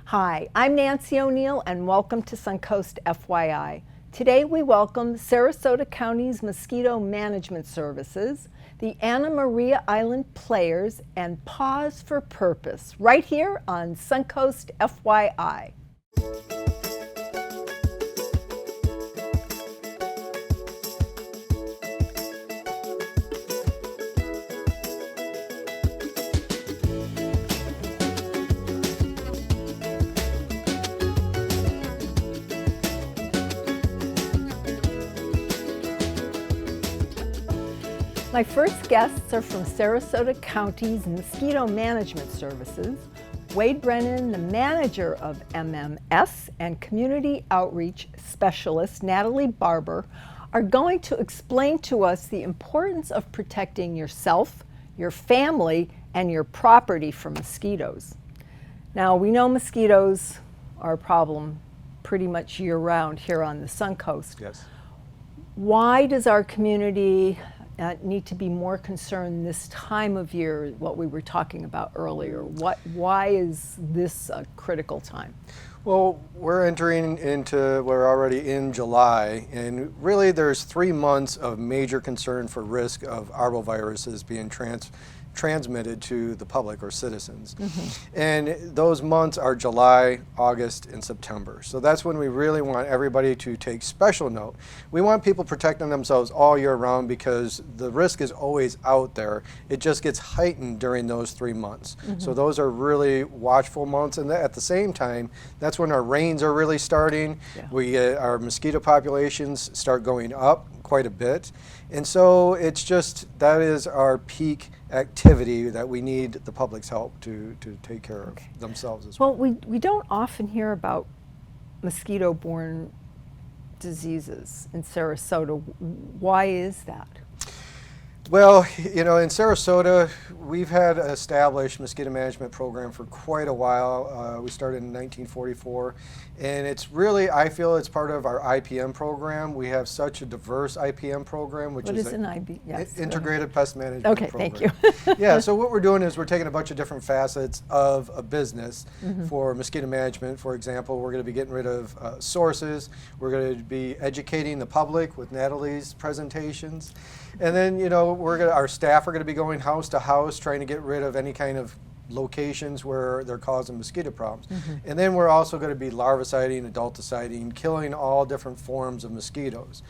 Hi, I'm Nancy O'Neill and welcome to Suncoast FYI. Today we welcome Sarasota County's Mosquito Management Services, the Anna Maria Island Players, and Pause for Purpose, right here on Suncoast FYI. My first guests are from Sarasota County's Mosquito Management Services. Wade Brennan, the manager of MMS, and community outreach specialist Natalie Barber are going to explain to us the importance of protecting yourself, your family, and your property from mosquitoes. Now, we know mosquitoes are a problem pretty much year-round here on the Suncoast. Yes. Why does our community need to be more concerned this time of year, what we were talking about earlier? Why is this a critical time? Well, we're already in July, and really there's 3 months of major concern for risk of arboviruses being transmitted to the public or citizens. And those months are July, August, and September. So that's when we really want everybody to take special note. We want people protecting themselves all year round because the risk is always out there. It just gets heightened during those 3 months. So those are really watchful months, and at the same time, that's when our rains are really starting. Yeah. Our mosquito populations start going up quite a bit. And so it's just, that is our peak activity that we need the public's help to take care of themselves as well. Well, we don't often hear about mosquito-borne diseases in Sarasota. Why is that? Well, you know, in Sarasota, we've had an established mosquito management program for quite a while. We started in 1944, and it's really, I feel it's part of our IPM program. We have such a diverse IPM program, which is an IPM? Yes, Integrated Pest Management Program. Thank you. Yeah, so what we're doing is we're taking a bunch of different facets of a business for mosquito management. For example, we're going to be getting rid of sources. We're going to be educating the public with Natalie's presentations. And then, you know, our staff are going to be going house to house trying to get rid of any kind of locations where they're causing mosquito problems. And then we're also going to be larviciding, adulticiding, killing all different forms of mosquitoes.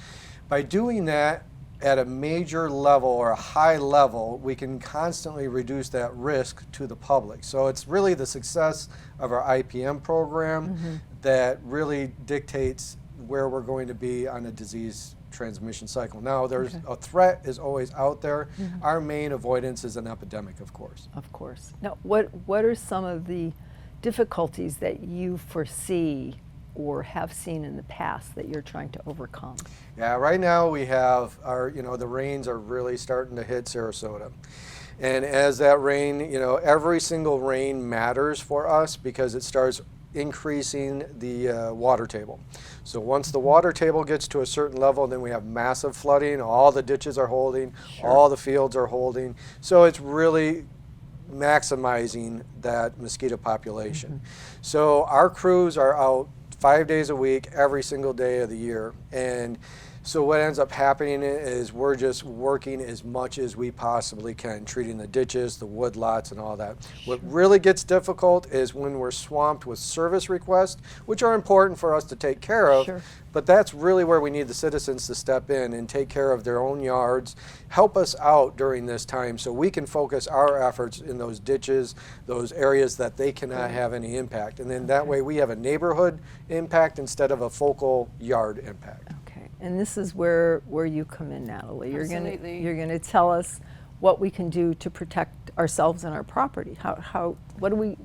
By doing that at a major level or a high level, we can constantly reduce that risk to the public. So it's really the success of our IPM program that really dictates where we're going to be on a disease transmission cycle. Now, there's a threat is always out there. Our main avoidance is an epidemic, of course. Of course. Now, what are some of the difficulties that you foresee or have seen in the past that you're trying to overcome? Yeah, right now we have the rains are really starting to hit Sarasota. And as that rain, every single rain matters for us because it starts increasing the water table. So once the water table gets to a certain level, then we have massive flooding. All the ditches are holding, all the fields are holding. So it's really maximizing that mosquito population. So our crews are out 5 days a week, every single day of the year. And so what ends up happening is we're just working as much as we possibly can, treating the ditches, the wood lots, and all that. What really gets difficult is when we're swamped with service requests, which are important for us to take care of, but that's really where we need the citizens to step in and take care of their own yards, help us out during this time so we can focus our efforts in those ditches, those areas that they cannot have any impact. And then that way we have a neighborhood impact instead of a focal yard impact. And this is where you come in, Natalie. You're going to tell us what we can do to protect ourselves and our property. What do we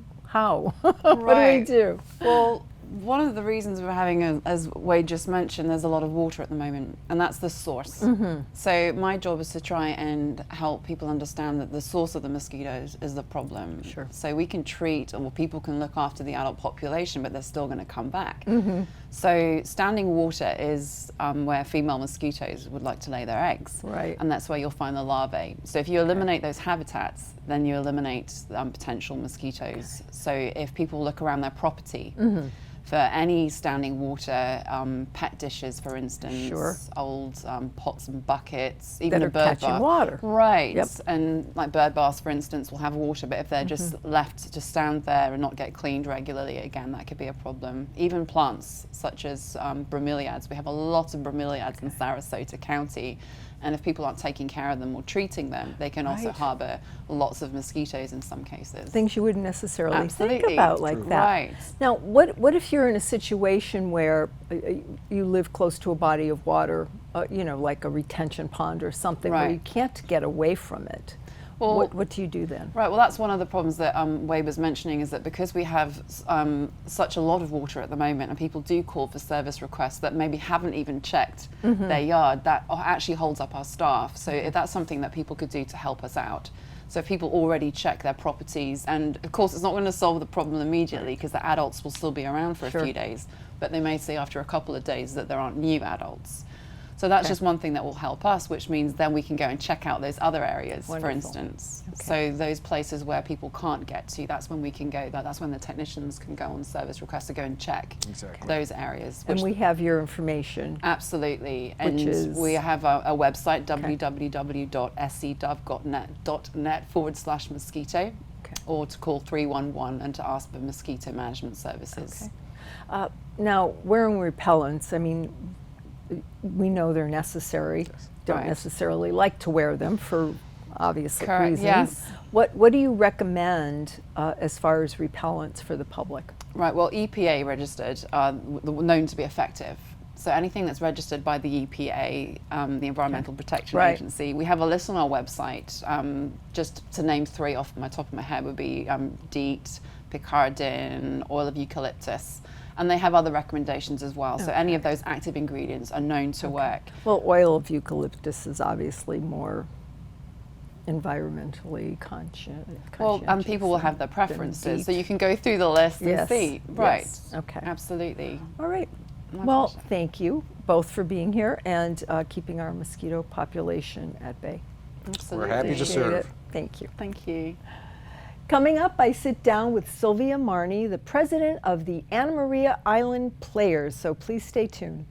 do? Well, one of the reasons we're having, as Wade just mentioned, there's a lot of water at the moment, and that's the source. So my job is to try and help people understand that the source of the mosquitoes is the problem. Sure. So we can treat, or people can look after the adult population, but they're still going to come back. So standing water is where female mosquitoes would like to lay their eggs. Right. And that's where you'll find the larvae. So if you eliminate those habitats, then you eliminate potential mosquitoes. So if people look around their property for any standing water, pet dishes, for instance, Sure. old pots and buckets, even That a are bird catching bath. water. Right. Yep. And like bird baths, for instance, will have water, but if they're just left to stand there and not get cleaned regularly, again, that could be a problem. Even plants such as bromeliads. We have a lot of bromeliads in Sarasota County. And if people aren't taking care of them or treating them, they can also Right. harbor lots of mosquitoes in some cases. Things you wouldn't necessarily think Absolutely. about like True. that. Right. Now, what if you're in a situation where you live close to a body of water, you know, like a retention pond or something, where Right. you can't get away from it? Well, What do you do then? Right, well that's one of the problems that Wade was mentioning, is that because we have such a lot of water at the moment, and people do call for service requests that maybe haven't even checked their yard, that actually holds up our staff. So if that's something that people could do to help us out. So if people already check their properties, and of course it's not going to solve the problem immediately, because the adults will still be around for Sure. a few days, but they may say after a couple of days that there aren't new adults. So that's just one thing that will help us, which means then we can go and check out those other areas, Wonderful. for instance. So those places where people can't get to, that's when we can go. That's when the technicians can go on service request to go and check Exactly. those areas. And we have your information. Absolutely. And is- we have a website, www.scgov.net/mosquito, Okay. or to call 311 and to ask for mosquito management services. Okay. Now, wearing repellents, I mean, we know they're necessary. Don't Right. necessarily like to wear them for obvious Correct, reasons. yes. What do you recommend as far as repellents for the public? Right, well, EPA registered are known to be effective. So anything that's registered by the EPA, the Environmental Protection Right. Agency, we have a list on our website. Just to name three off my top of my head would be DEET, Picardin, oil of eucalyptus. And they have other recommendations as well. So any of those active ingredients are known to work. Well, oil of eucalyptus is obviously more environmentally conscious. Well, and people will have their preferences. So DEET. you can go through the list and Yes, see. Right. yes, okay. Absolutely. All right. My Well, pleasure. thank you both for being here and keeping our mosquito population at bay. Absolutely. We're happy to Appreciate serve. it. Thank you. Thank you. Coming up, I sit down with Sylvia Marney, the president of the Anna Maria Island Players, so please stay tuned.